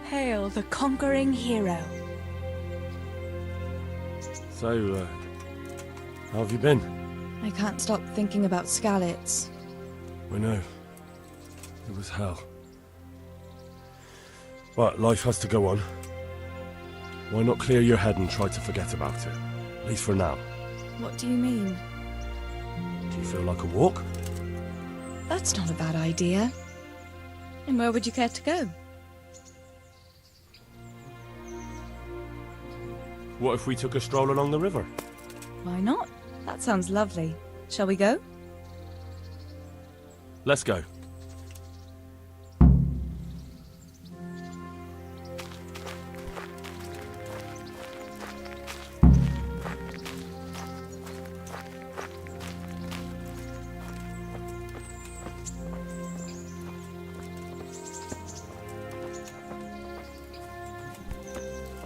Hail the conquering hero. So, how have you been? I can't stop thinking about Skalitz. I know. It was hell. But life has to go on. Why not clear your head and try to forget about it? At least for now. What do you mean? Do you feel like a walk? That's not a bad idea. And where would you care to go? What if we took a stroll along the river? Why not? That sounds lovely. Shall we go? Let's go.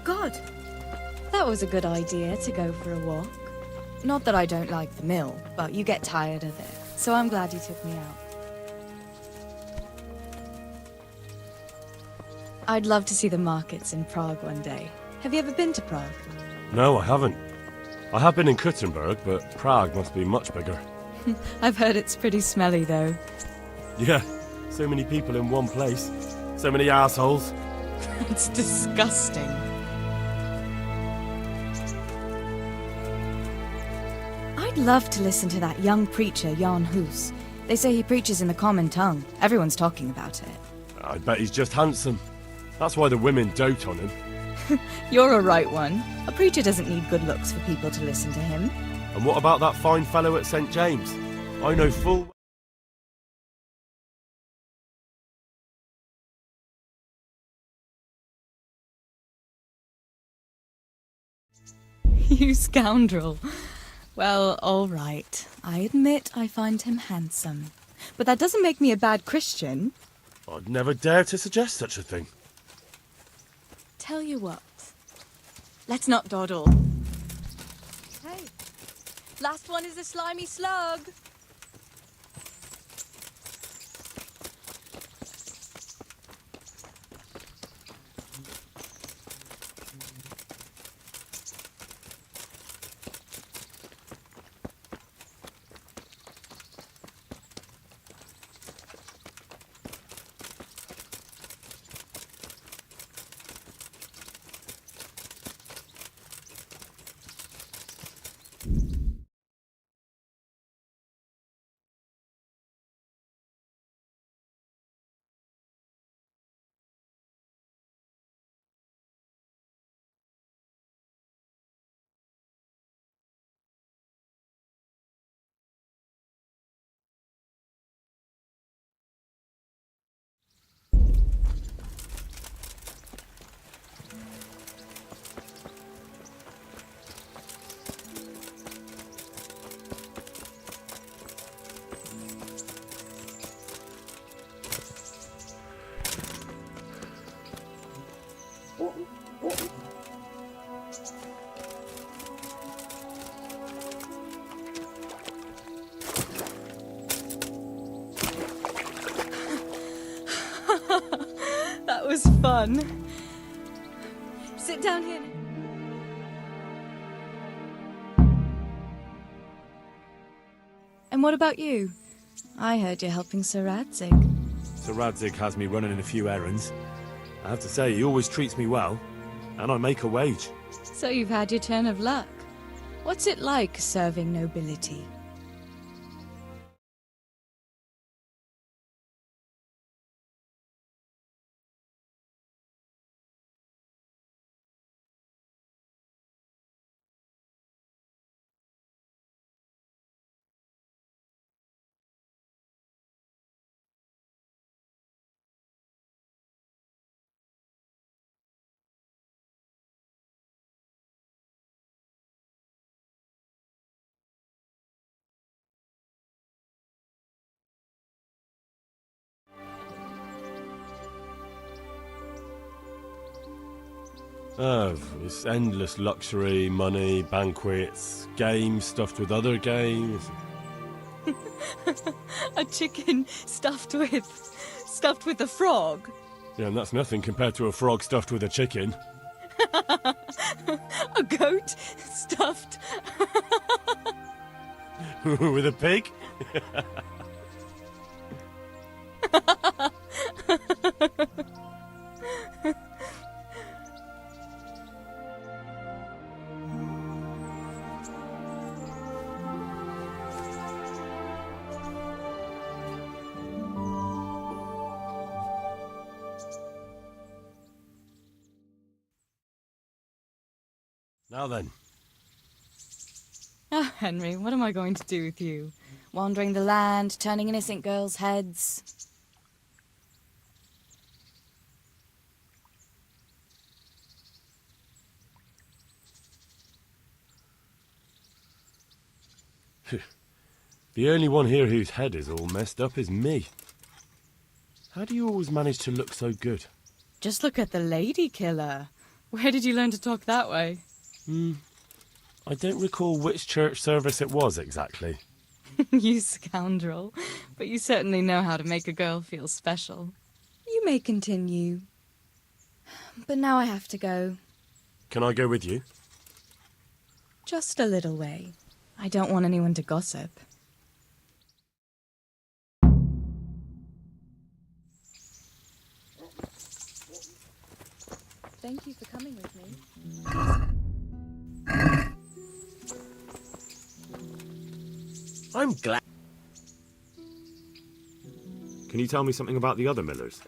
God! That was a good idea to go for a walk. Not that I don't like the mill, but you get tired of it. So I'm glad you took me out. I'd love to see the markets in Prague one day. Have you ever been to Prague? No, I haven't. I have been in Kuttenberg, but Prague must be much bigger. I've heard it's pretty smelly, though. Yeah, so many people in one place. So many assholes. It's disgusting. I'd love to listen to that young preacher, Jan Hus. They say he preaches in the common tongue. Everyone's talking about it. I bet he's just handsome. That's why the women dote on him. You're a right one. A preacher doesn't need good looks for people to listen to him. And what about that fine fellow at St. James? I know full... You scoundrel. Well, all right. I admit I find him handsome. But that doesn't make me a bad Christian. I'd never dare to suggest such a thing. Tell you what. Let's not dawdle. Hey. Last one is a slimy slug. That was fun. Sit down here. And what about you? I heard you're helping Sir Radzig. Sir Radzig has me running in a few errands. I have to say, he always treats me well, and I make a wage. So you've had your turn of luck. What's it like serving nobility? Oh, it's endless luxury, money, banquets, games stuffed with other games. A chicken stuffed with a frog. Yeah, and that's nothing compared to a frog stuffed with a chicken. A goat stuffed. With a pig? Now then. Oh, Henry, what am I going to do with you? Wandering the land, turning innocent girls' heads. The only one here whose head is all messed up is me. How do you always manage to look so good? Just look at the lady killer. Where did you learn to talk that way? I don't recall which church service it was exactly. You scoundrel. But you certainly know how to make a girl feel special. You may continue. But now I have to go. Can I go with you? Just a little way. I don't want anyone to gossip. Thank you for coming with me. I'm glad. Can you tell me something about the other millers?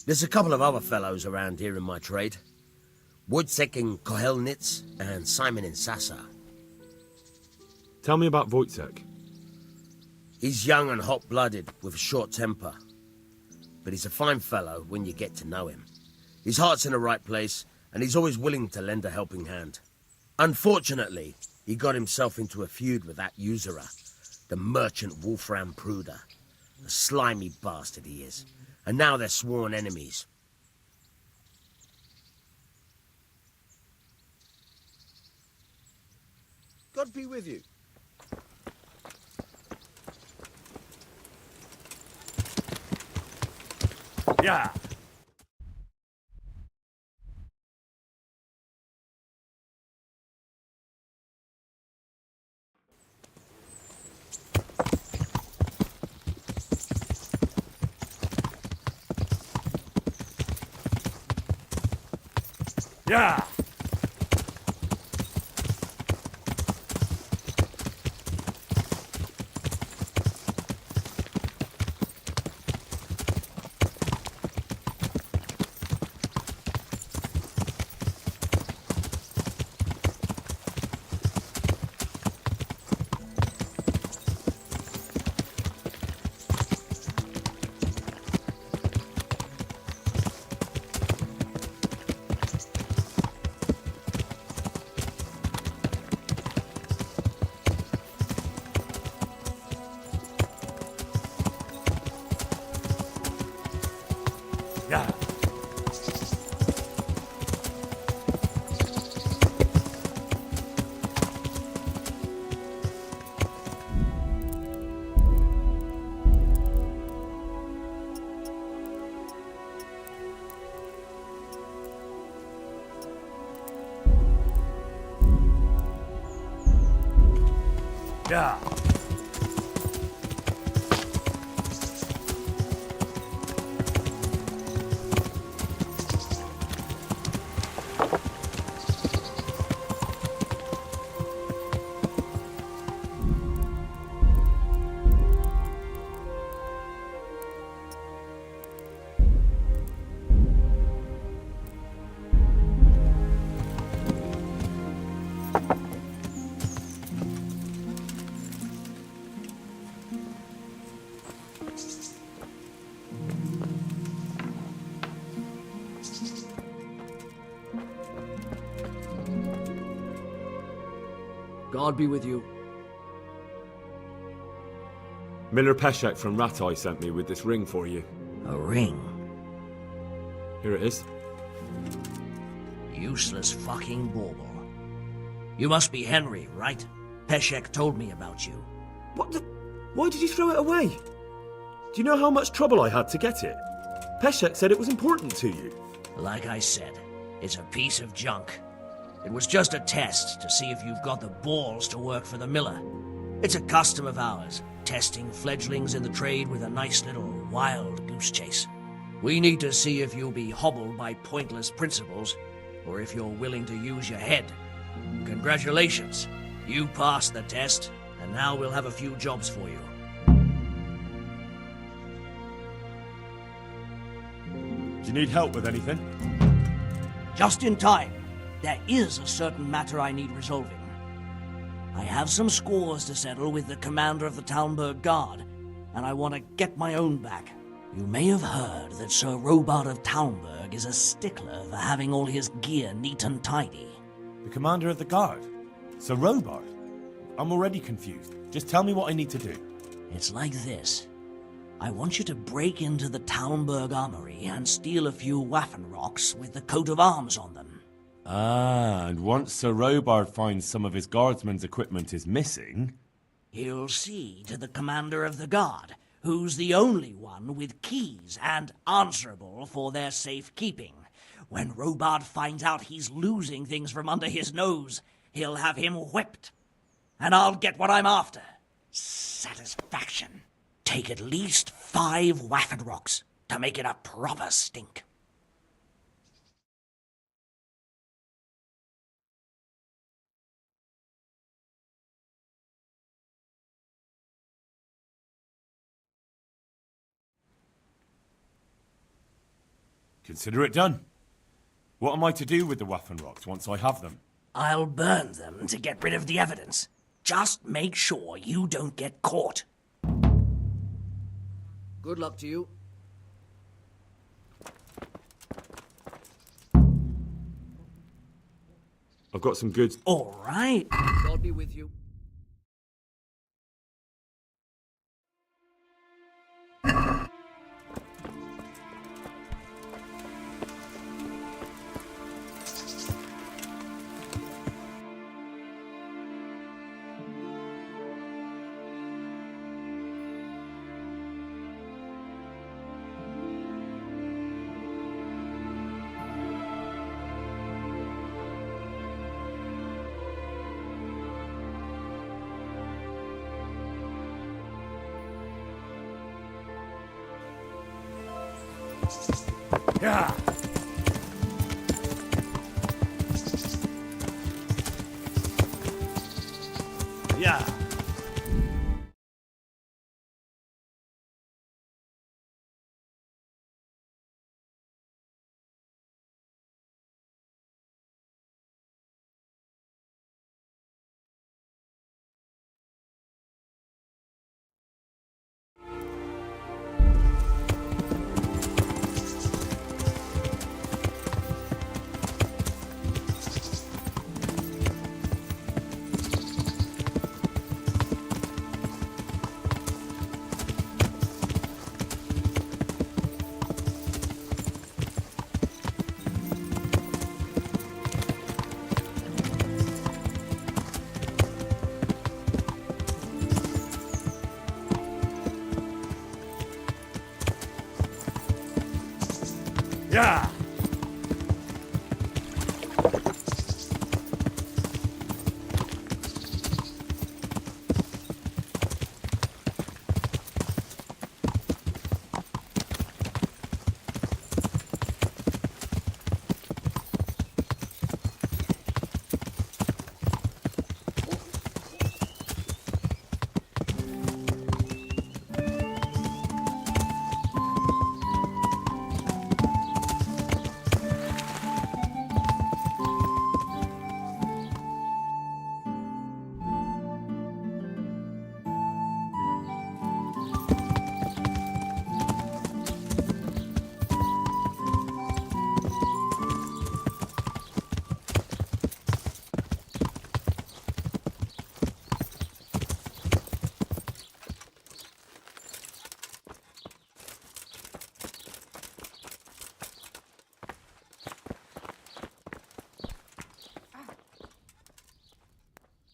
There's a couple of other fellows around here in my trade. Wojciech in Kohelnitz and Simon in Sasa. Tell me about Wojciech. He's young and hot-blooded with a short temper. But he's a fine fellow when you get to know him. His heart's in the right place, and he's always willing to lend a helping hand. Unfortunately, he got himself into a feud with that usurer, the merchant Wolfram Pruder. A slimy bastard he is. And now they're sworn enemies. God be with you. Yeah! Yeah! Yeah! Yeah! God be with you. Miller Peshek from Ratai sent me with this ring for you. A ring? Here it is. Useless fucking bauble. You must be Henry, right? Peshek told me about you. What the... Why did you throw it away? Do you know how much trouble I had to get it? Peshek said it was important to you. Like I said, it's a piece of junk. It was just a test to see if you've got the balls to work for the miller. It's a custom of ours, testing fledglings in the trade with a nice little wild goose chase. We need to see if you'll be hobbled by pointless principles, or if you're willing to use your head. Congratulations. You passed the test, and now we'll have a few jobs for you. Do you need help with anything? Just in time. There is a certain matter I need resolving. I have some scores to settle with the commander of the Talmberg Guard, and I want to get my own back. You may have heard that Sir Robard of Talmberg is a stickler for having all his gear neat and tidy. The commander of the guard? Sir Robard? I'm already confused. Just tell me what I need to do. It's like this. I want you to break into the Talmberg armory and steal a few Waffenrocks with the coat of arms on them. Ah, and once Sir Robard finds some of his guardsmen's equipment is missing... He'll see to the commander of the guard, who's the only one with keys and answerable for their safekeeping. When Robard finds out he's losing things from under his nose, he'll have him whipped. And I'll get what I'm after. Satisfaction. Take at least 5 Waffenrocks to make it a proper stink. Consider it done. What am I to do with the Waffenrocks once I have them? I'll burn them to get rid of the evidence. Just make sure you don't get caught. Good luck to you. I've got some goods. All right. God be with you. Yeah. Yeah. Yeah.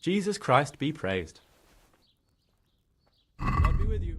Jesus Christ be praised. God be with you.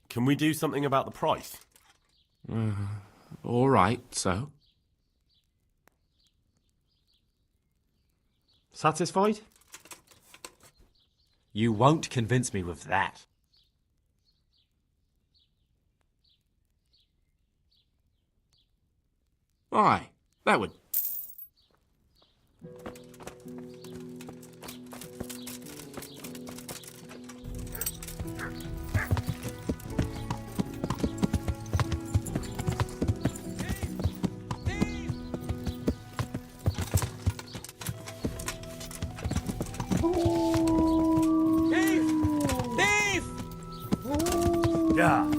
Can we do something about the price? All right, so? Satisfied? You won't convince me with that. Aye, that would... Yeah.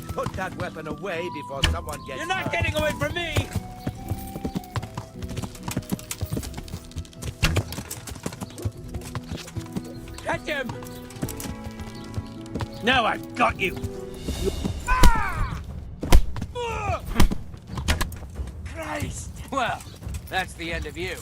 Put that weapon away before someone gets You're not getting away from me! Catch him! Now I've got you! Christ! Well, that's the end of you.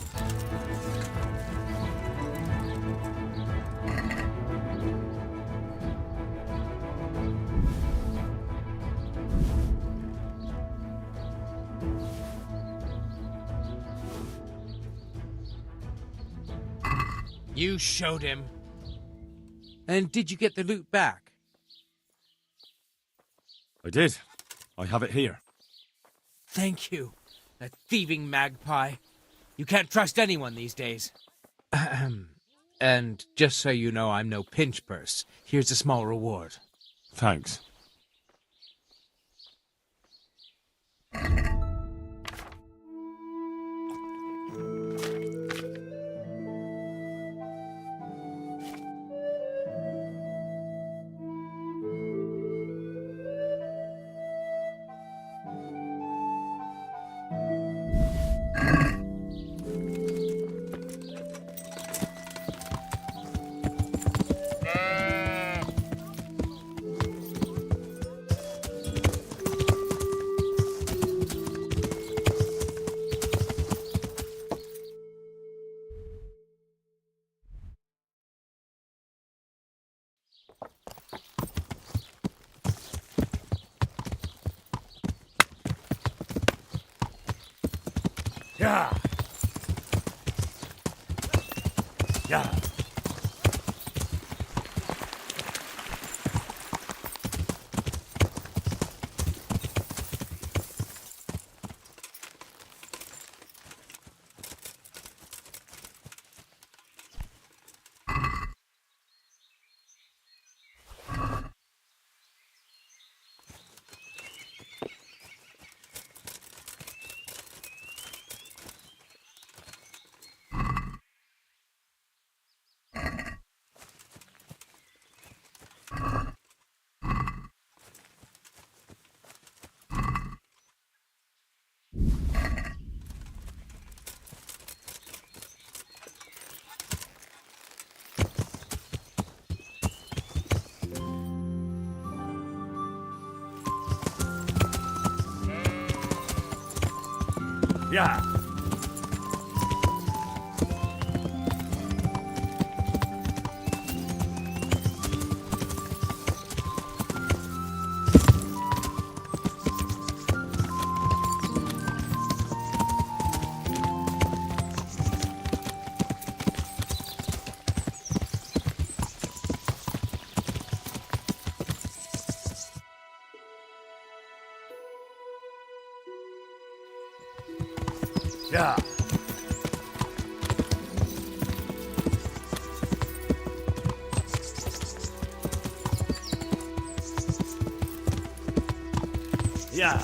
You showed him. And did you get the loot back? I did. I have it here. Thank you. That thieving magpie. You can't trust anyone these days. Ahem. And just so you know, I'm no pinch purse. Here's a small reward. Thanks. Yeah. Yeah. Yeah. Yeah. Yeah.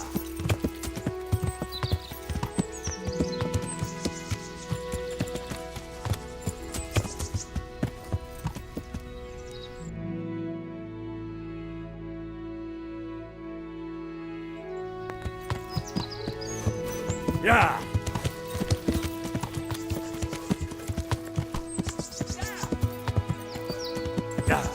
Yeah. Yeah.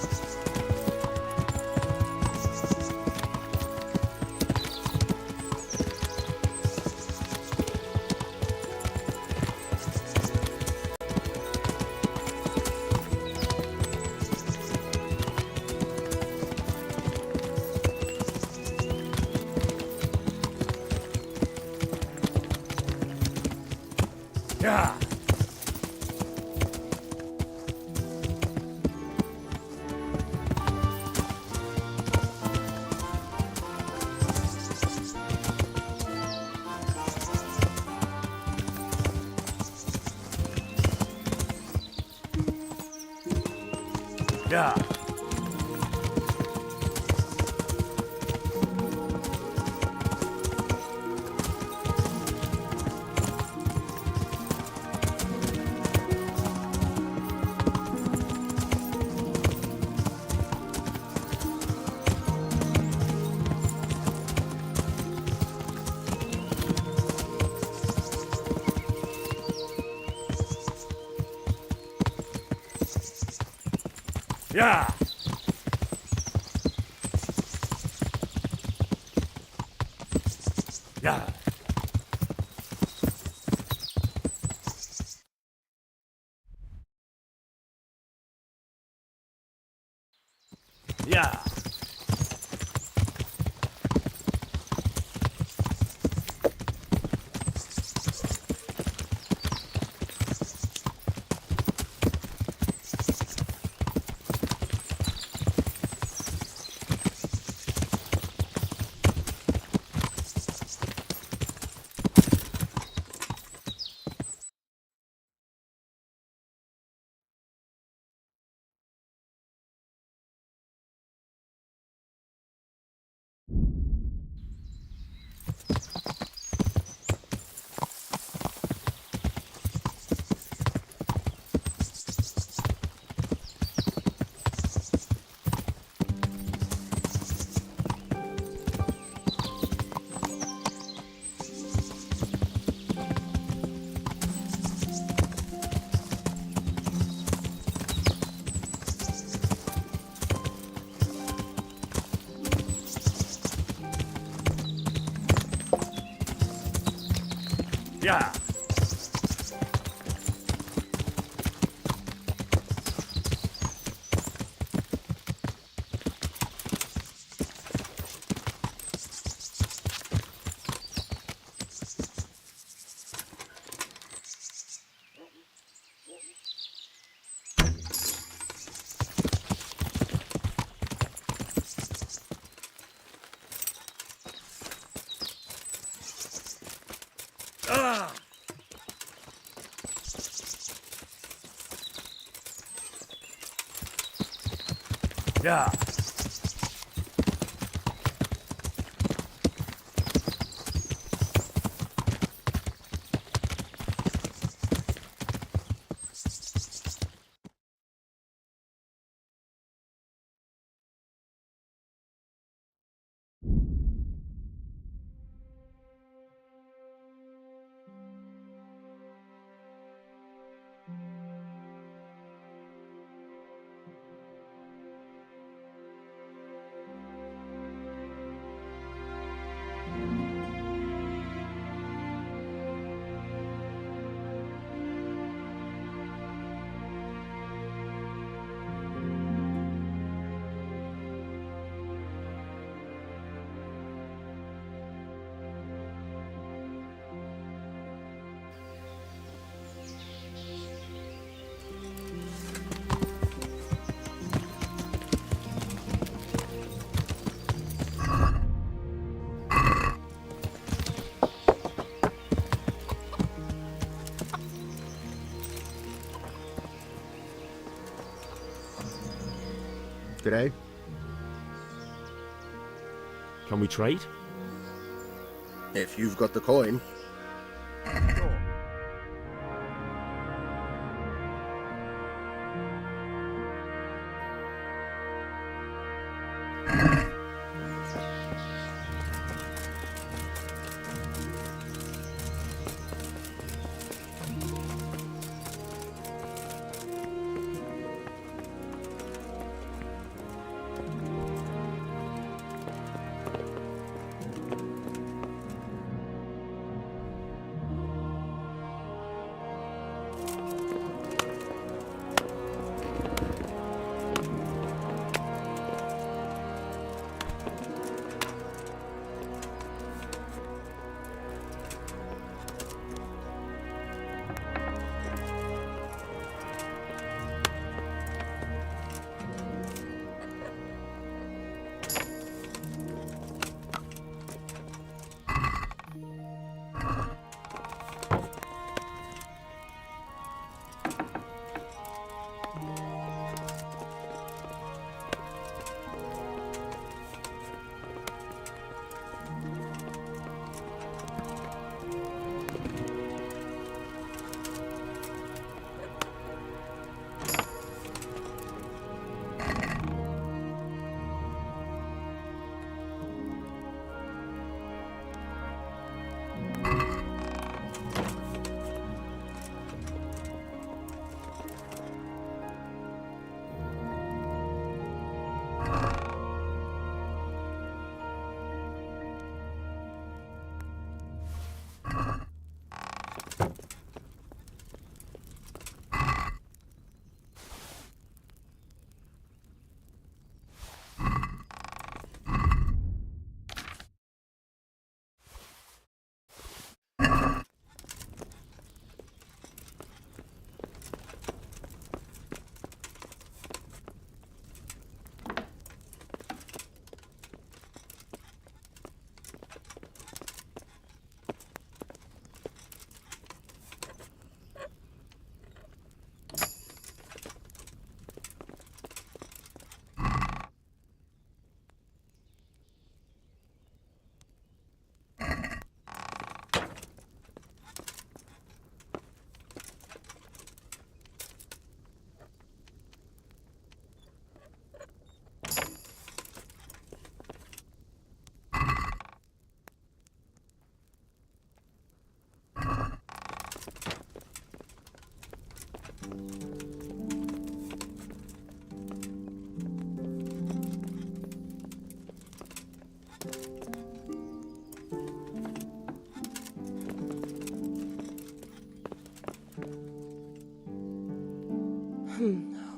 Yeah. Yeah. Yeah. Yeah. Yeah. Yeah. Ah! Yeah. G'day. Can we trade? If you've got the coin.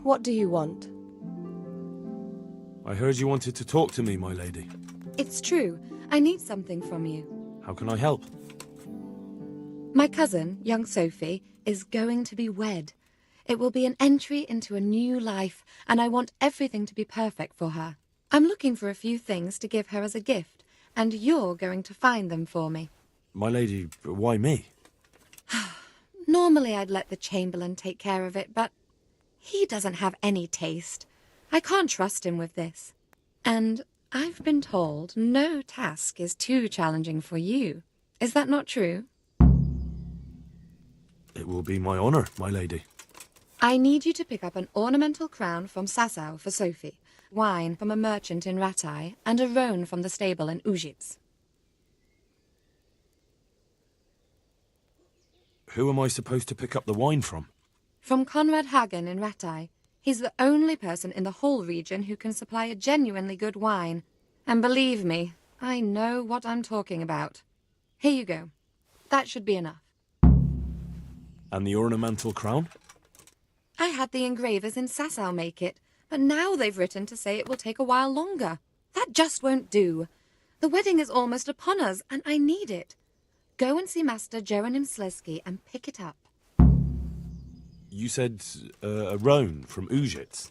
What do you want? I heard you wanted to talk to me, my lady. It's true. I need something from you. How can I help? My cousin, young Sophie, is going to be wed. It will be an entry into a new life, and I want everything to be perfect for her. I'm looking for a few things to give her as a gift, and you're going to find them for me. My lady, why me? Normally I'd let the Chamberlain take care of it, but he doesn't have any taste. I can't trust him with this. And I've been told no task is too challenging for you. Is that not true? It will be my honor, my lady. I need you to pick up an ornamental crown from Sasau for Sophie, wine from a merchant in Ratai, and a roan from the stable in Ujits. Who am I supposed to pick up the wine from? From Conrad Hagen in Ratai. He's the only person in the whole region who can supply a genuinely good wine. And believe me, I know what I'm talking about. Here you go. That should be enough. And the ornamental crown? I had the engravers in Sasau make it, but now they've written to say it will take a while longer. That just won't do. The wedding is almost upon us, and I need it. Go and see Master Jeronim Slesky and pick it up. You said a roan from Ujits.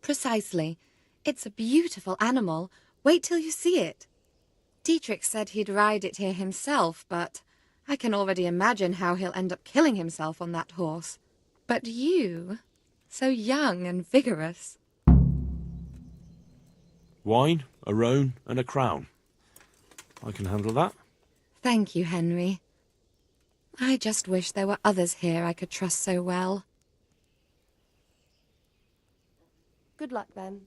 Precisely. It's a beautiful animal. Wait till you see it. Dietrich said he'd ride it here himself, but I can already imagine how he'll end up killing himself on that horse. But you, so young and vigorous. Wine, a roan, and a crown. I can handle that. Thank you, Henry. I just wish there were others here I could trust so well. Good luck, then.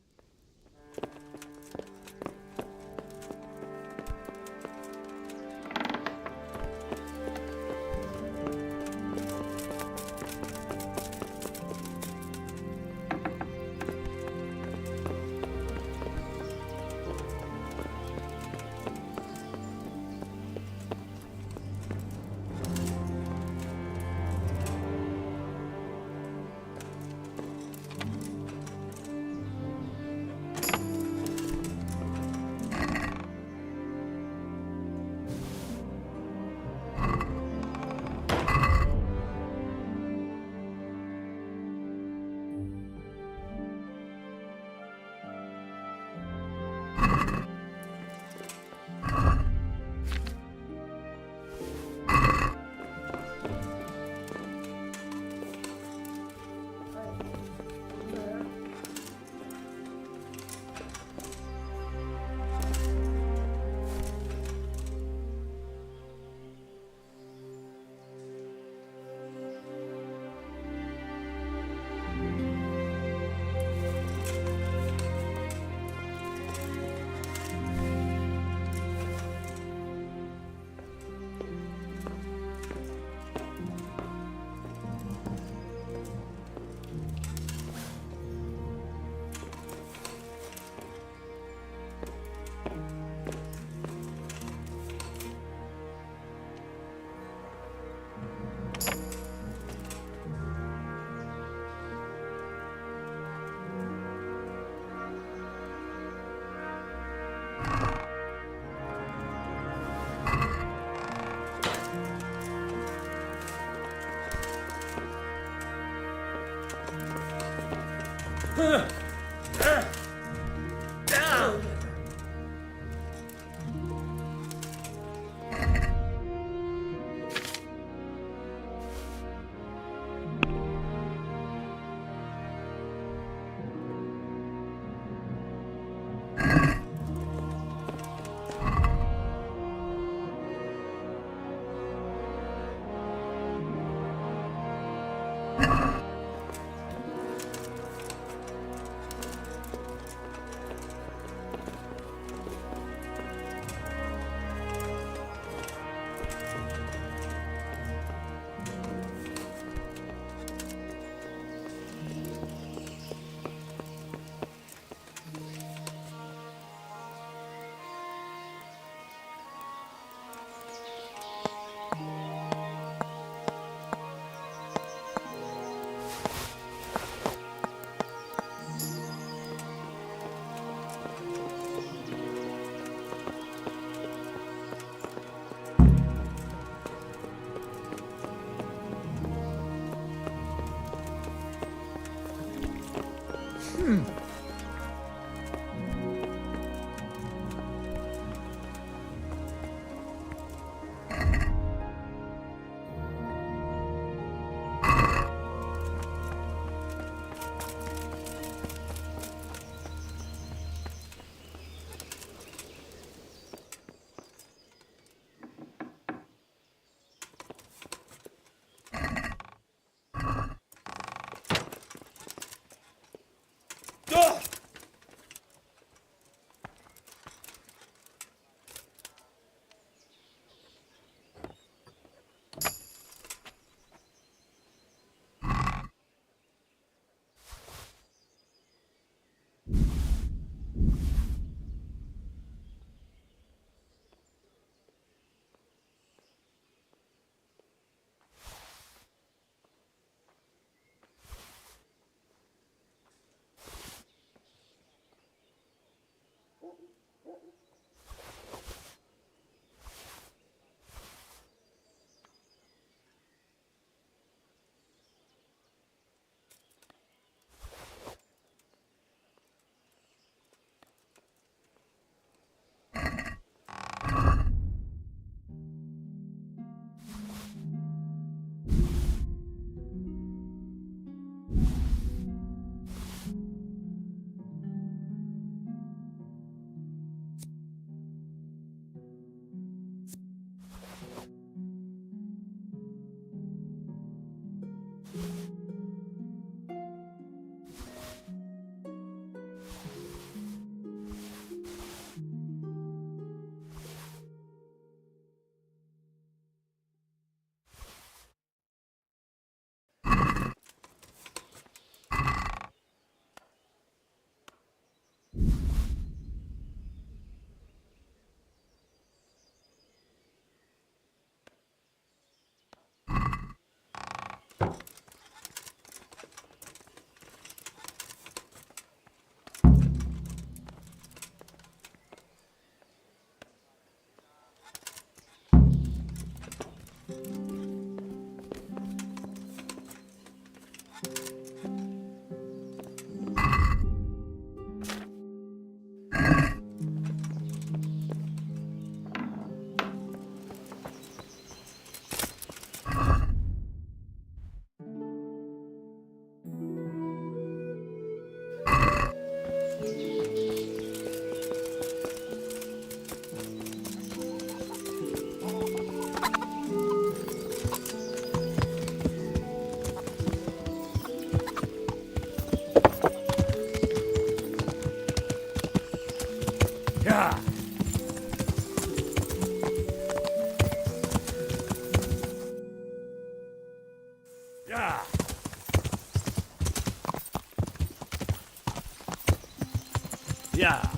Yeah.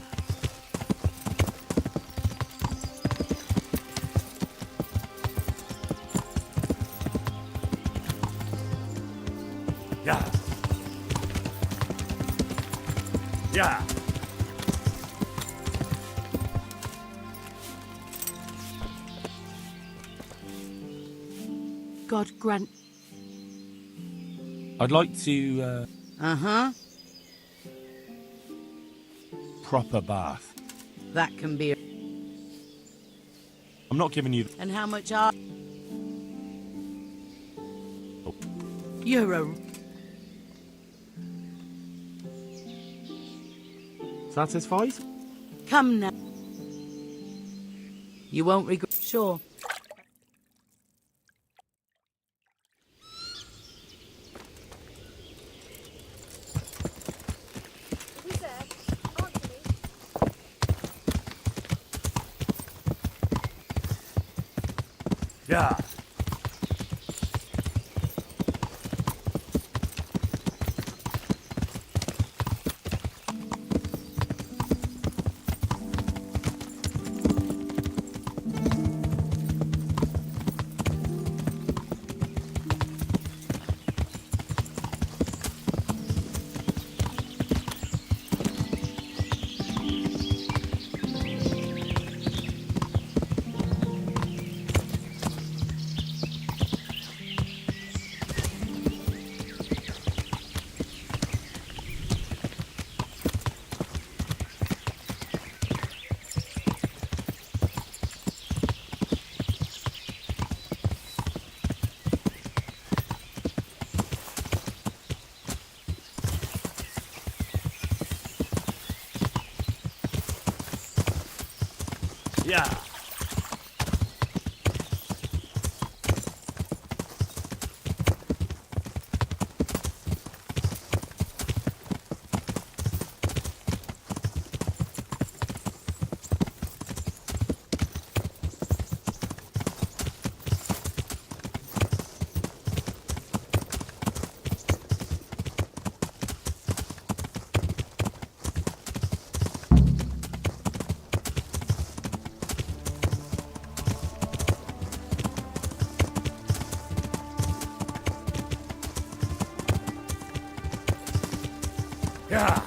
Yeah. Yeah. God grant. I'd like to, Uh-huh. proper bath. That can be... I'm not giving you... And how much are... Oh. You're a... Satisfied? Come now. You won't regret... Sure. Yeah. Yeah. Yeah.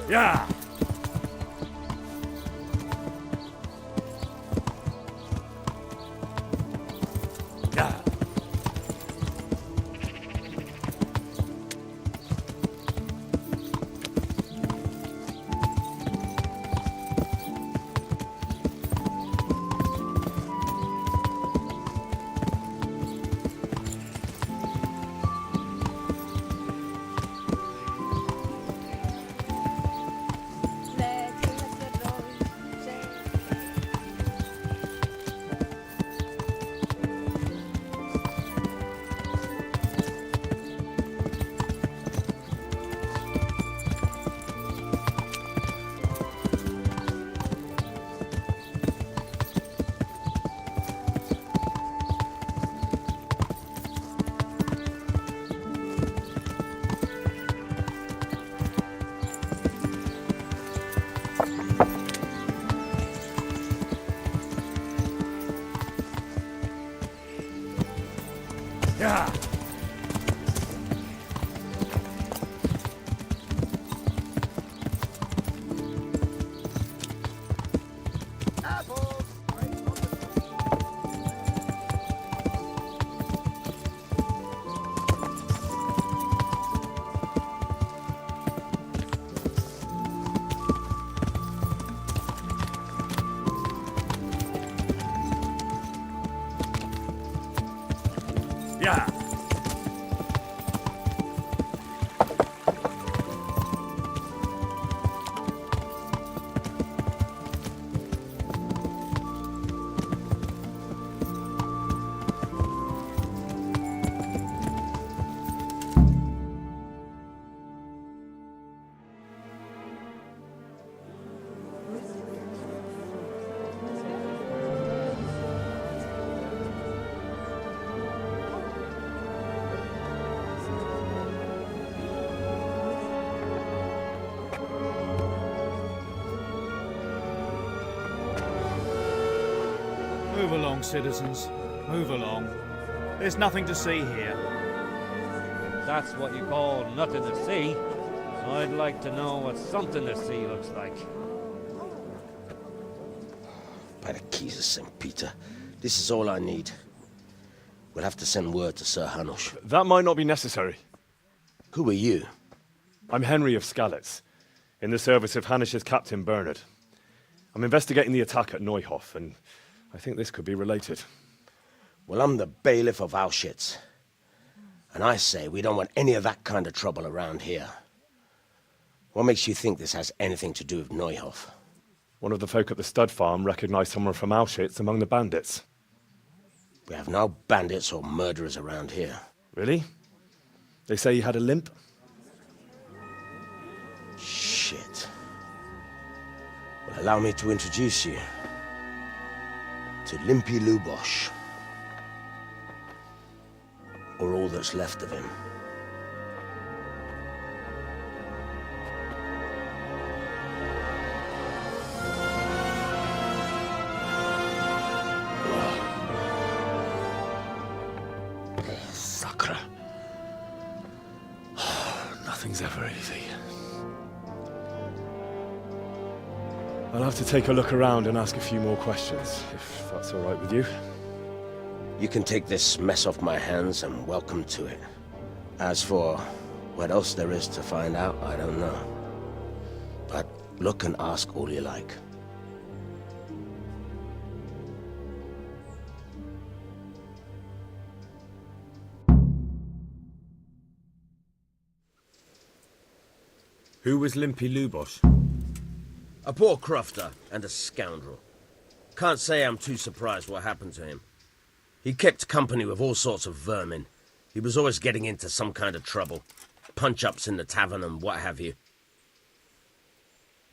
Yeah. Yeah. Yeah. Yeah. Move along, citizens. Move along. There's nothing to see here. If that's what you call nothing to see, I'd like to know what something to see looks like. By the keys of St. Peter, this is all I need. We'll have to send word to Sir Hanush. That might not be necessary. Who are you? I'm Henry of Skalitz, in the service of Hanush's captain Bernard. I'm investigating the attack at Neuhof, and I think this could be related. Well, I'm the bailiff of Auschwitz. And I say we don't want any of that kind of trouble around here. What makes you think this has anything to do with Neuhof? One of the folk at the stud farm recognized someone from Auschwitz among the bandits. We have no bandits or murderers around here. Really? They say he had a limp? Shit. Well, allow me to introduce you to Limpy Lubosh. Or all that's left of him. Sacre. Nothing's ever easy. I'll have to take a look around and ask a few more questions, if that's all right with you. You can take this mess off my hands and welcome to it. As for what else there is to find out, I don't know. But look and ask all you like. Who was Limpy Lubosh? A poor crofter and a scoundrel. Can't say I'm too surprised what happened to him. He kept company with all sorts of vermin. He was always getting into some kind of trouble. Punch-ups in the tavern and what have you.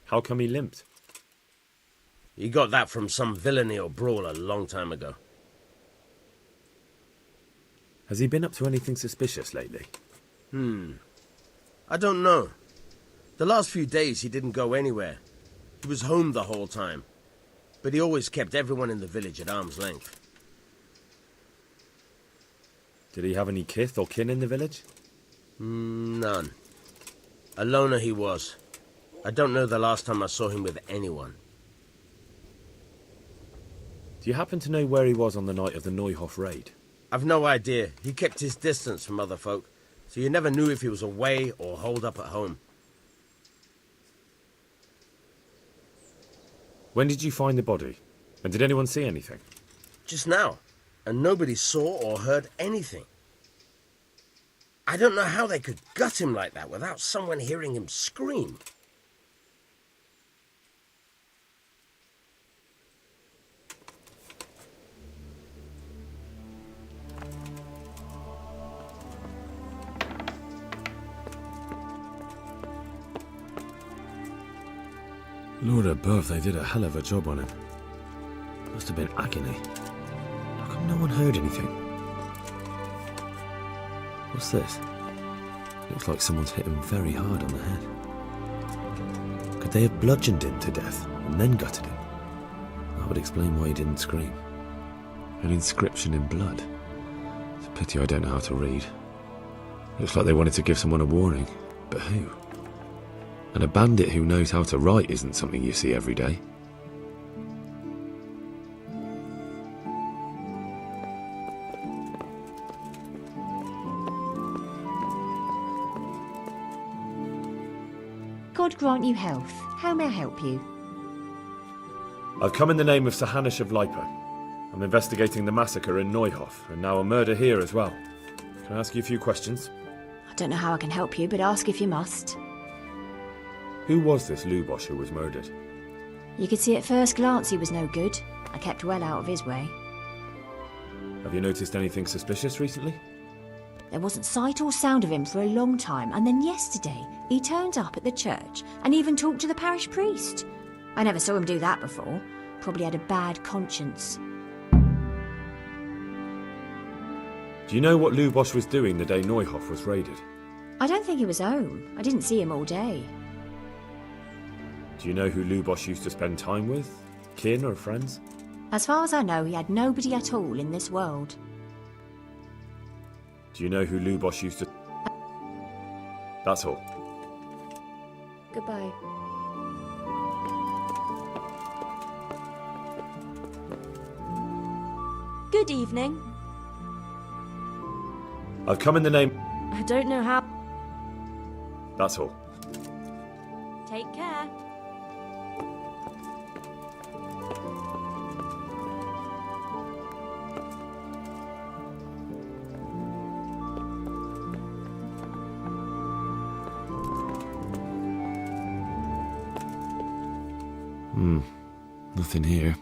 How come he limped? He got that from some villainy or brawl a long time ago. Has he been up to anything suspicious lately? I don't know. The last few days he didn't go anywhere. He was home the whole time. But he always kept everyone in the village at arm's length. Did he have any kith or kin in the village? None. A loner he was. I don't know the last time I saw him with anyone. Do you happen to know where he was on the night of the Neuhof raid? I've no idea. He kept his distance from other folk, so you never knew if he was away or holed up at home. When did you find the body? And did anyone see anything? Just now. And nobody saw or heard anything. I don't know how they could gut him like that without someone hearing him scream. Lord above, they did a hell of a job on him. Must have been agony. How come no one heard anything? What's this? Looks like someone's hit him very hard on the head. Could they have bludgeoned him to death and then gutted him? That would explain why he didn't scream. An inscription in blood. It's a pity I don't know how to read. Looks like they wanted to give someone a warning, but who? And a bandit who knows how to write isn't something you see every day. God grant you health. How may I help you? I've come in the name of Sir Hannes of Lipa. I'm investigating the massacre in Neuhof, and now a murder here as well. Can I ask you a few questions? I don't know how I can help you, but ask if you must. Who was this Lubosh who was murdered? You could see at first glance he was no good. I kept well out of his way. Have you noticed anything suspicious recently? There wasn't sight or sound of him for a long time, and then yesterday he turned up at the church and even talked to the parish priest. I never saw him do that before. Probably had a bad conscience. Do you know what Lubosh was doing the day Neuhof was raided? I don't think he was home. I didn't see him all day. Do you know who Lubosh used to spend time with? Kin or friends? As far as I know, he had nobody at all in this world. Do you know who Lubosh used to... That's all. Goodbye. Good evening. I've come in the name... I don't know how... That's all. Take care. Nothing here.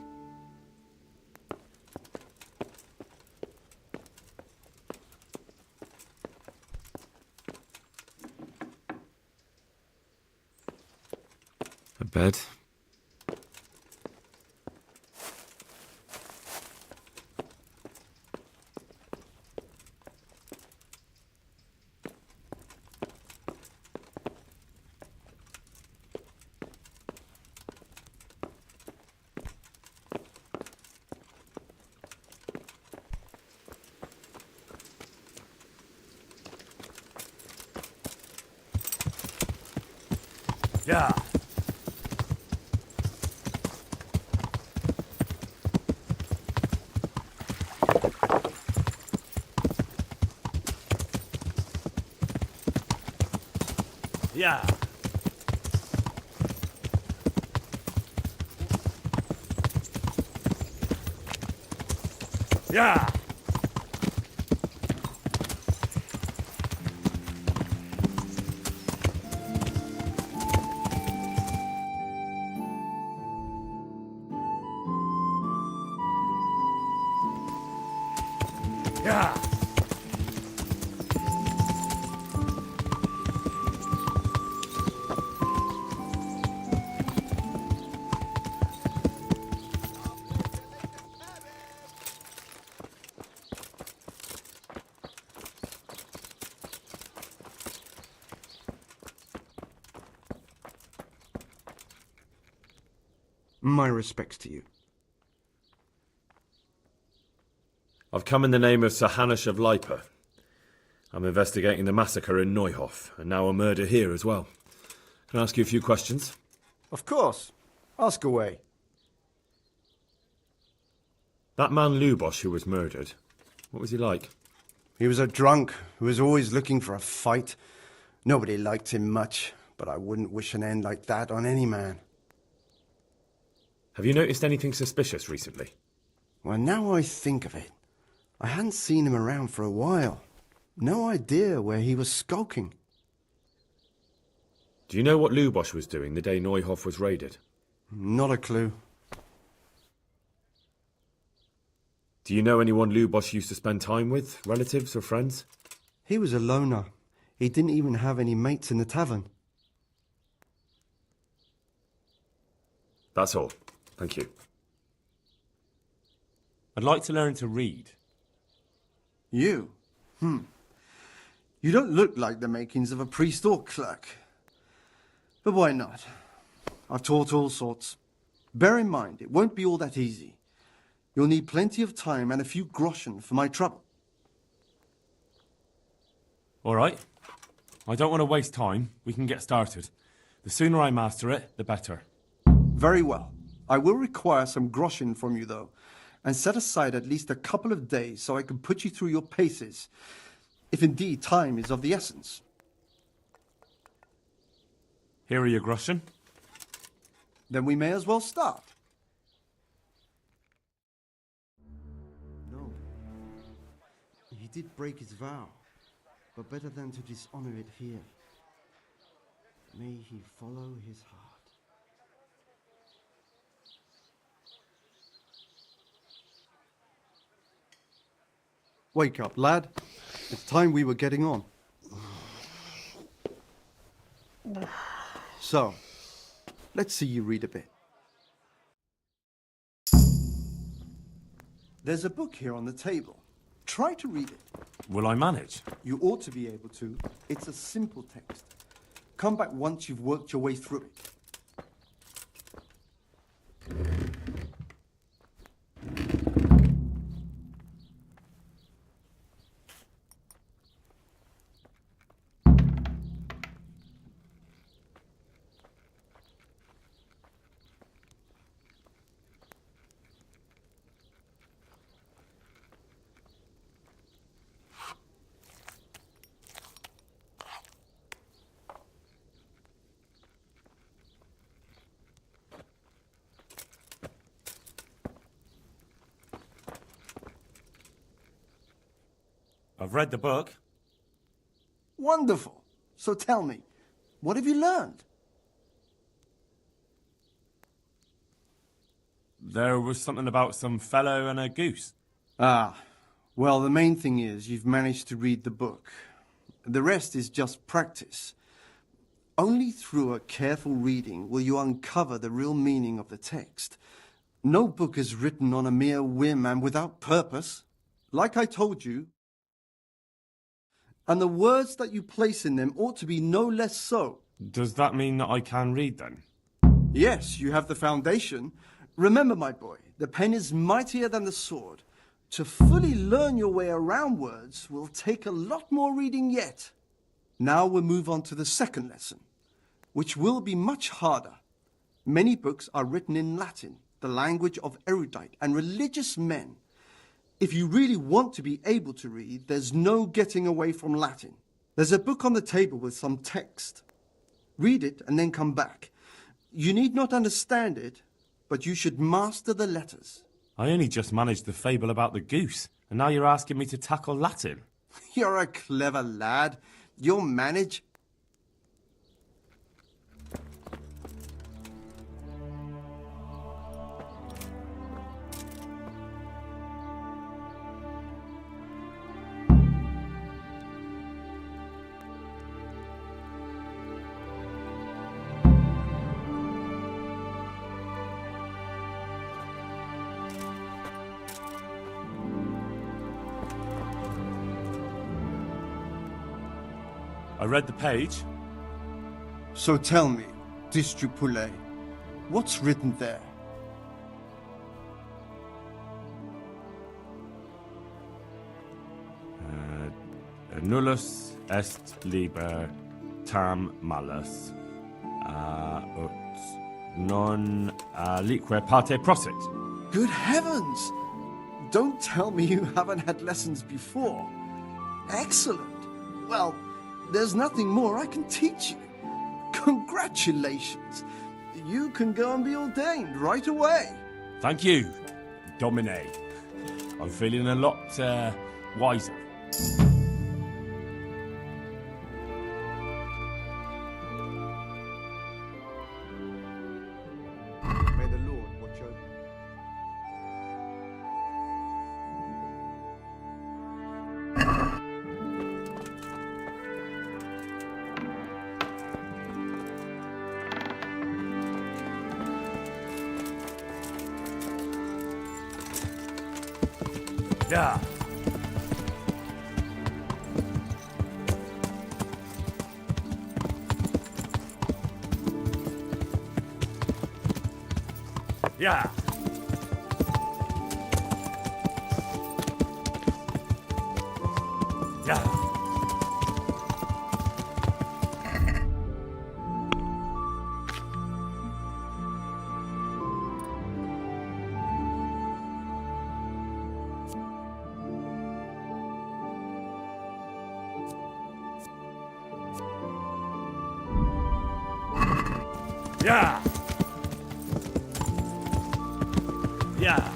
A bed. Yeah. Yeah. Yeah. My respects to you. I've come in the name of Sir Hannes of Lipa. I'm investigating the massacre in Neuhof, and now a murder here as well. Can I ask you a few questions? Of course. Ask away. That man Lubosch who was murdered, what was he like? He was a drunk who was always looking for a fight. Nobody liked him much, but I wouldn't wish an end like that on any man. Have you noticed anything suspicious recently? Well, now I think of it, I hadn't seen him around for a while. No idea where he was skulking. Do you know what Lubosch was doing the day Neuhof was raided? Not a clue. Do you know anyone Lubosch used to spend time with, relatives or friends? He was a loner. He didn't even have any mates in the tavern. That's all. Thank you. I'd like to learn to read. You? You don't look like the makings of a priest or clerk. But why not? I've taught all sorts. Bear in mind, it won't be all that easy. You'll need plenty of time and a few groschen for my trouble. All right. I don't want to waste time. We can get started. The sooner I master it, the better. Very well. I will require some groschen from you, though, and set aside at least a couple of days so I can put you through your paces, if indeed time is of the essence. Here are your groschen. Then we may as well start. No. He did break his vow, but better than to dishonor it here. May he follow his heart. Wake up, lad. It's time we were getting on. So, let's see you read a bit. There's a book here on the table. Try to read it. Will I manage? You ought to be able to. It's a simple text. Come back once you've worked your way through it. I've read the book. Wonderful. So tell me, what have you learned? There was something about some fellow and a goose. Ah, well, the main thing is you've managed to read the book. The rest is just practice. Only through a careful reading will you uncover the real meaning of the text. No book is written on a mere whim and without purpose. Like I told you, and the words that you place in them ought to be no less so. Does that mean that I can read then? Yes, you have the foundation. Remember, my boy, the pen is mightier than the sword. To fully learn your way around words will take a lot more reading yet. Now we'll move on to the second lesson, which will be much harder. Many books are written in Latin, the language of erudite and religious men. If you really want to be able to read, there's no getting away from Latin. There's a book on the table with some text. Read it and then come back. You need not understand it, but you should master the letters. I only just managed the fable about the goose, and now you're asking me to tackle Latin. You're a clever lad. You'll manage. I read the page. So tell me, Distrupule, what's written there? nullus est liber tam malus, ut non alique parte prosit. Good heavens! Don't tell me you haven't had lessons before. Excellent. Well, there's nothing more I can teach you. Congratulations. You can go and be ordained right away. Thank you, Domine. I'm feeling a lot wiser. May the Lord watch over you. Yeah. Yeah. Yeah. Yeah. Yeah.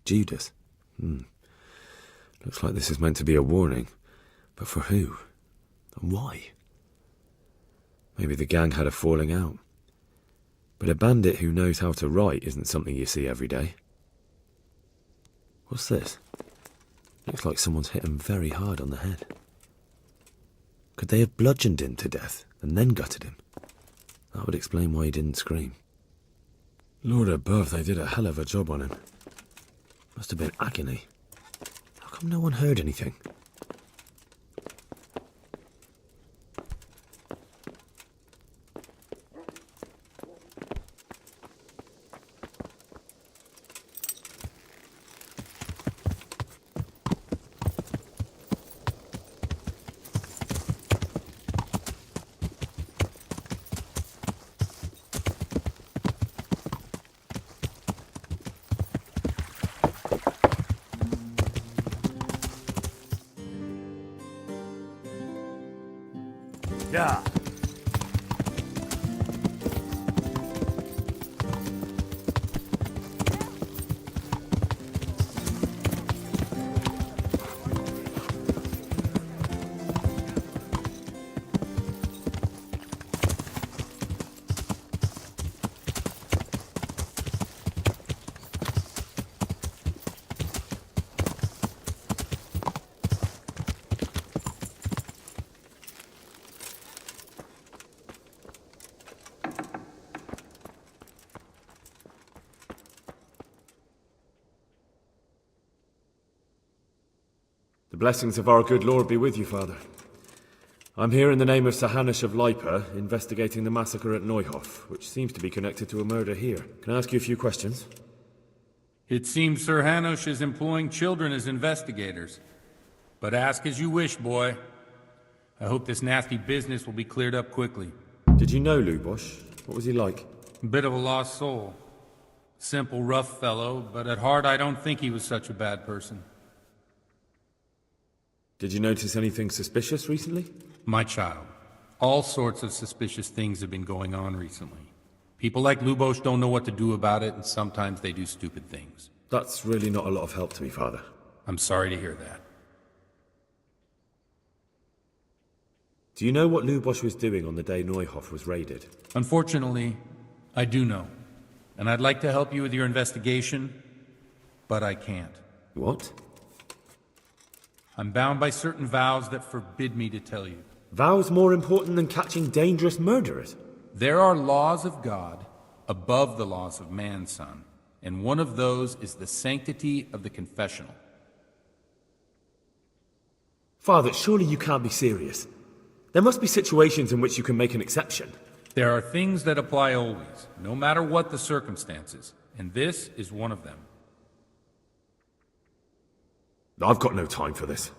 Judas. Looks like this is meant to be a warning. But for who? And why? Maybe the gang had a falling out. But a bandit who knows how to write isn't something you see every day. What's this? Looks like someone's hit him very hard on the head. Could they have bludgeoned him to death and then gutted him? That would explain why he didn't scream. Lord above, they did a hell of a job on him. Must have been agony. How come no one heard anything? Yeah. The blessings of our good Lord be with you, Father. I'm here in the name of Sir Hanush of Lipa, investigating the massacre at Neuhof, which seems to be connected to a murder here. Can I ask you a few questions? It seems Sir Hanush is employing children as investigators. But ask as you wish, boy. I hope this nasty business will be cleared up quickly. Did you know Lubosh? What was he like? A bit of a lost soul. Simple, rough fellow, but at heart I don't think he was such a bad person. Did you notice anything suspicious recently? My child, all sorts of suspicious things have been going on recently. People like Lubosh don't know what to do about it, and sometimes they do stupid things. That's really not a lot of help to me, Father. I'm sorry to hear that. Do you know what Lubosh was doing on the day Neuhof was raided? Unfortunately, I do know. And I'd like to help you with your investigation, but I can't. What? I'm bound by certain vows that forbid me to tell you. Vows more important than catching dangerous murderers? There are laws of God above the laws of man, son. And one of those is the sanctity of the confessional. Father, surely you can't be serious. There must be situations in which you can make an exception. There are things that apply always, no matter what the circumstances, and this is one of them. I've got no time for this.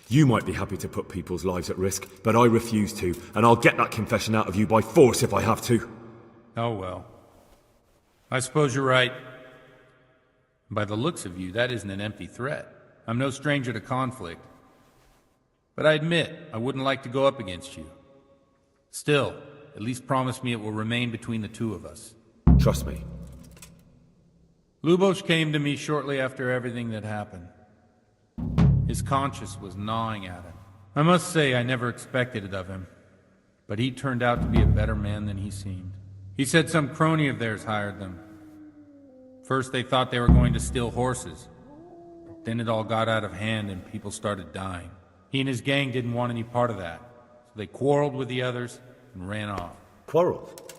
You might be happy to put people's lives at risk, but I refuse to, and I'll get that confession out of you by force if I have to. Oh well. I suppose you're right. By the looks of you, that isn't an empty threat. I'm no stranger to conflict. But I admit, I wouldn't like to go up against you. Still, at least promise me it will remain between the two of us. Trust me. Lubos came to me shortly after everything that happened. His conscience was gnawing at him. I must say I never expected it of him, but he turned out to be a better man than he seemed. He said some crony of theirs hired them. First they thought they were going to steal horses, but then it all got out of hand and people started dying. He and his gang didn't want any part of that, so they quarreled with the others and ran off. Quarreled?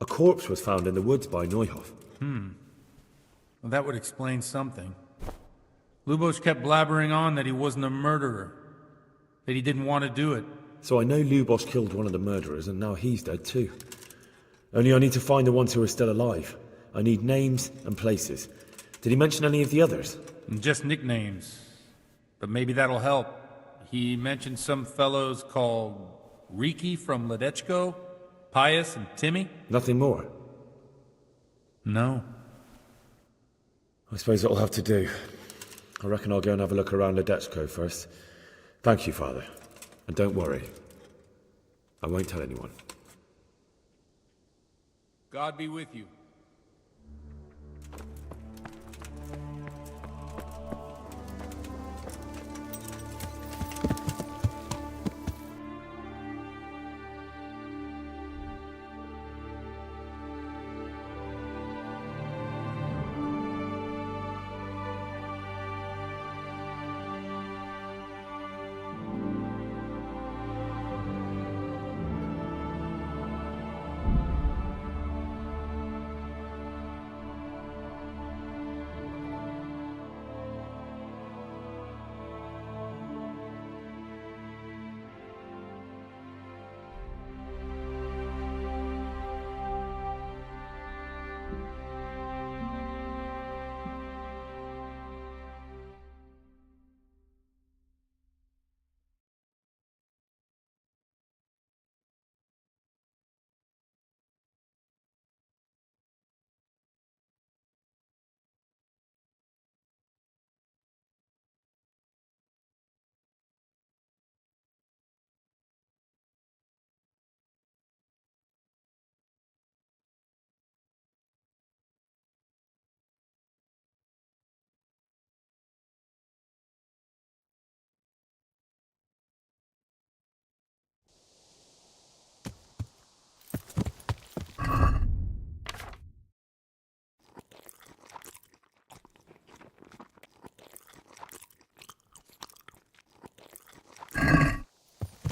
A corpse was found in the woods by Neuhoff. Well, that would explain something. Lubos kept blabbering on that he wasn't a murderer, that he didn't want to do it. So I know Lubos killed one of the murderers, and now he's dead too. Only I need to find the ones who are still alive. I need names and places. Did he mention any of the others? Just nicknames, but maybe that'll help. He mentioned some fellows called Riki from Ledechko, Pius and Timmy. Nothing more? No. I suppose it'll have to do. I reckon I'll go and have a look around Ledechko first. Thank you, Father. And don't worry. I won't tell anyone. God be with you.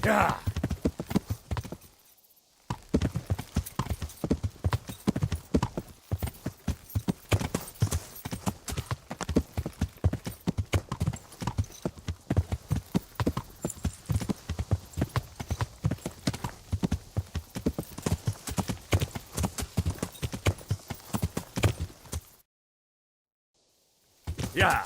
Yeah. Yeah.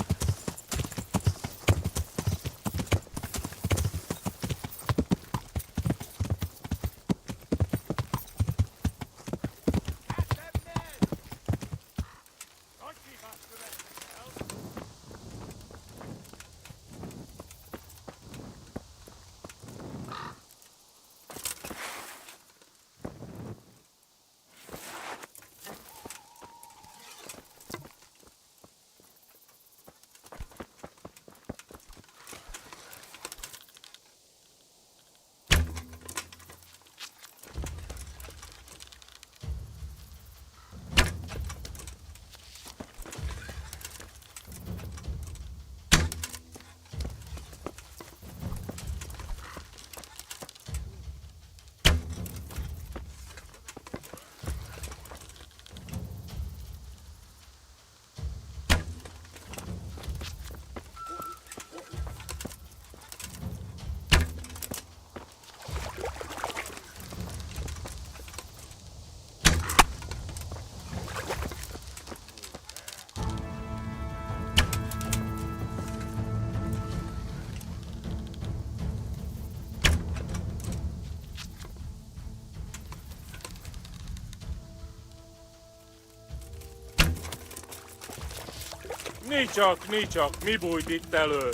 Nicsak, mi bújt itt elő?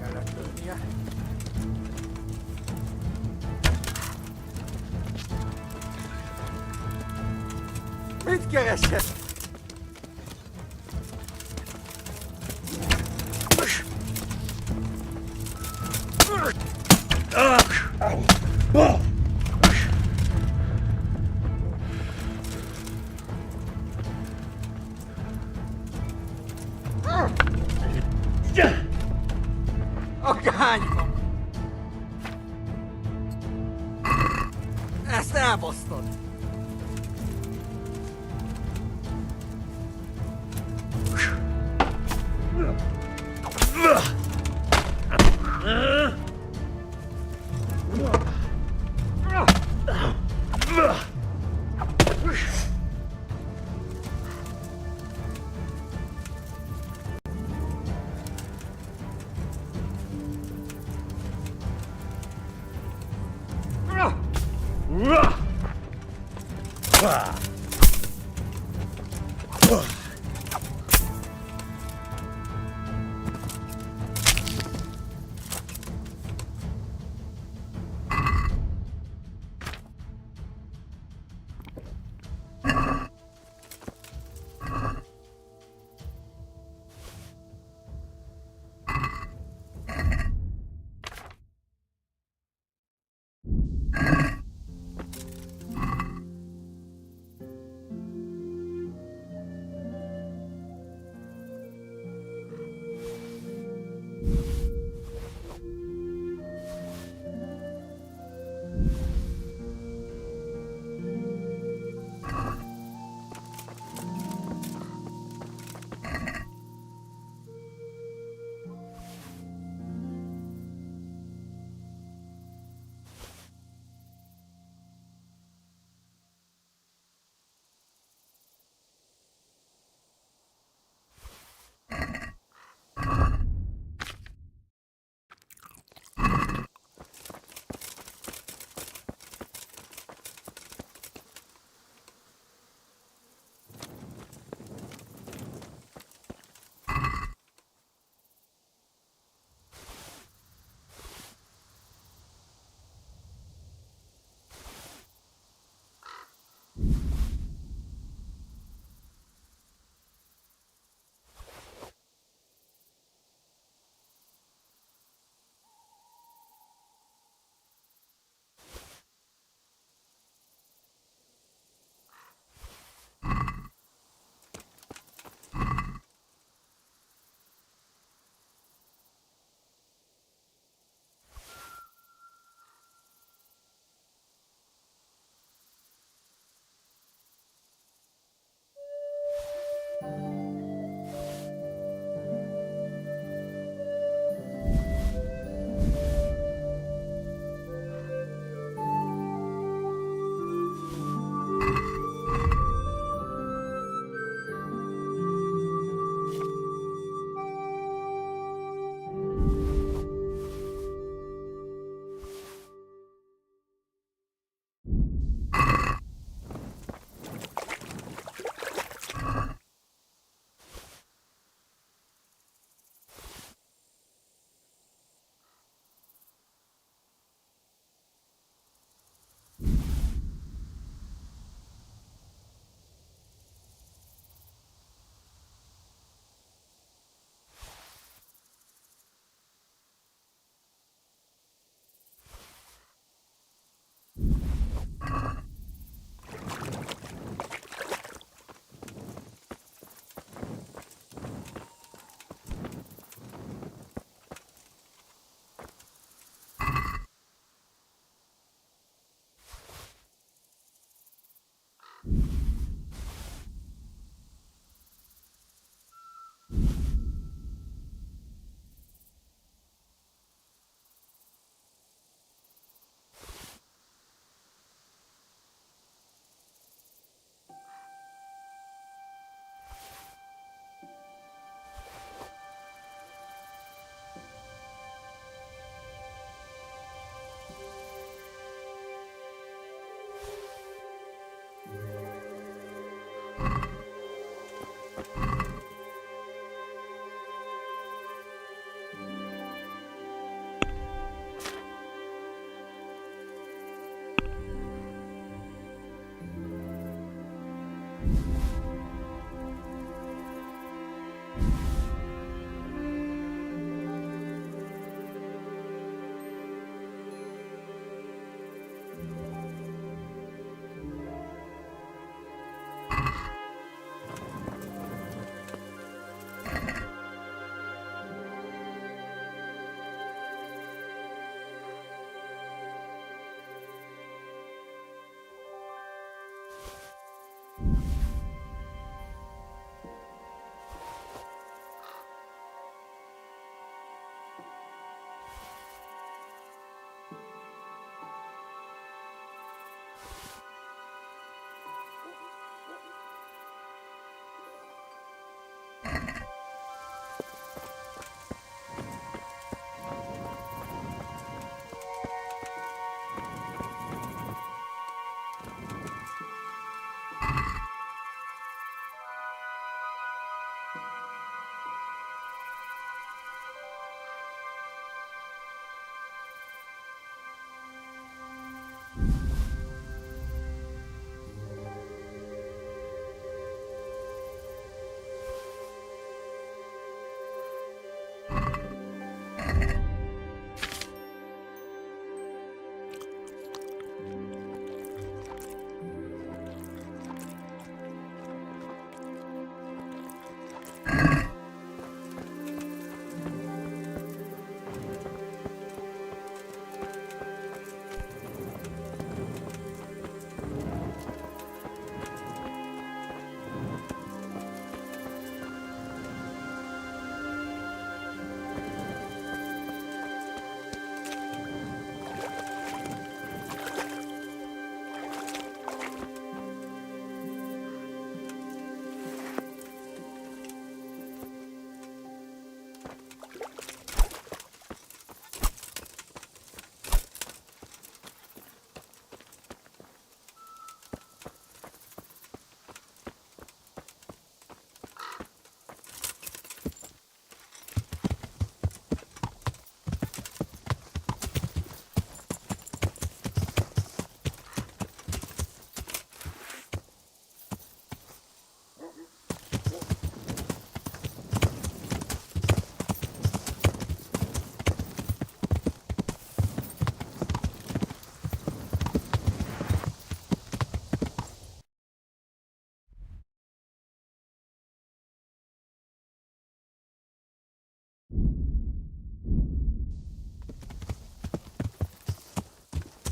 Kellett lőnie. Mit keresel? Akányba! Ezt elbasztod!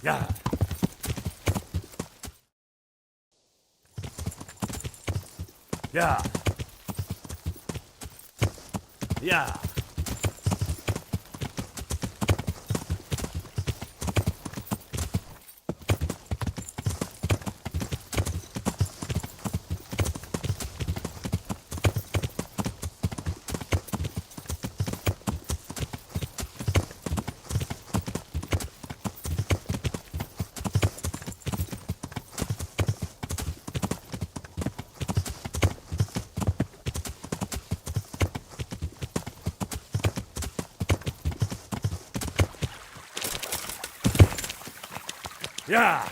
Ja. Ja. Ja. Ja.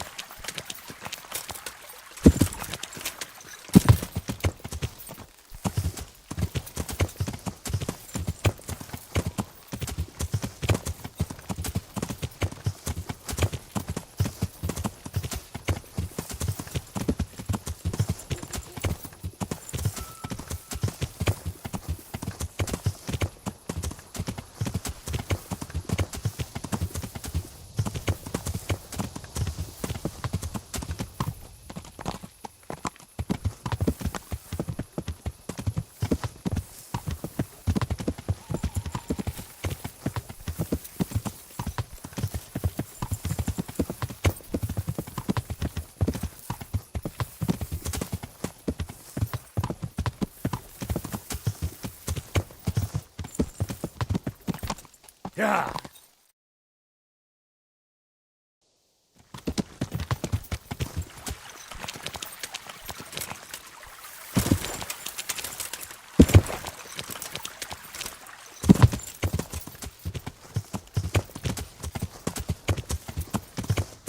Ja.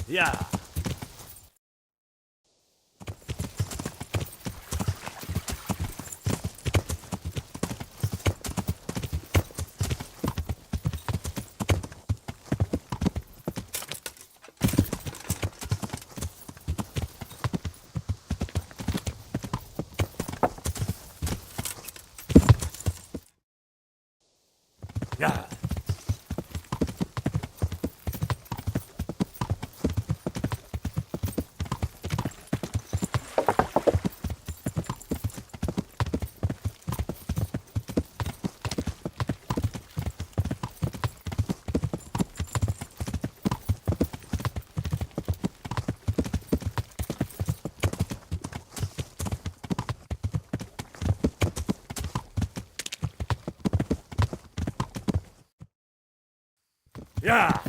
Ja. Ja. Ja.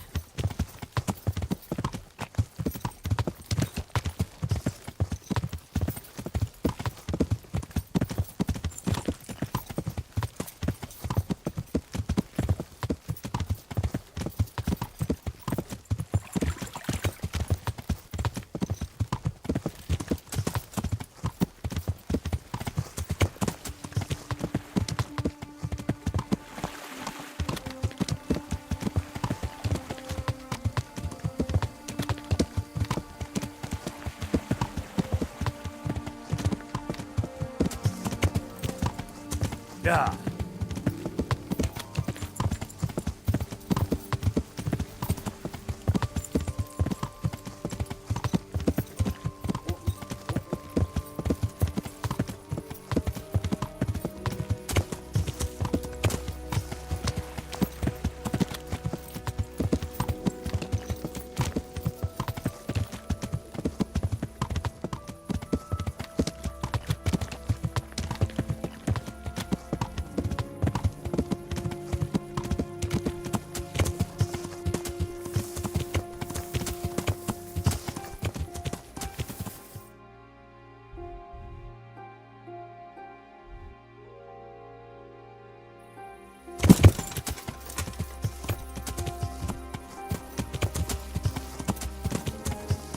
Ja.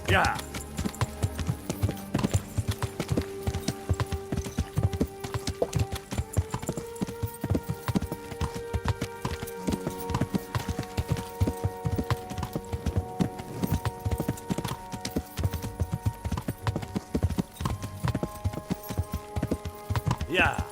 Ja. Ja.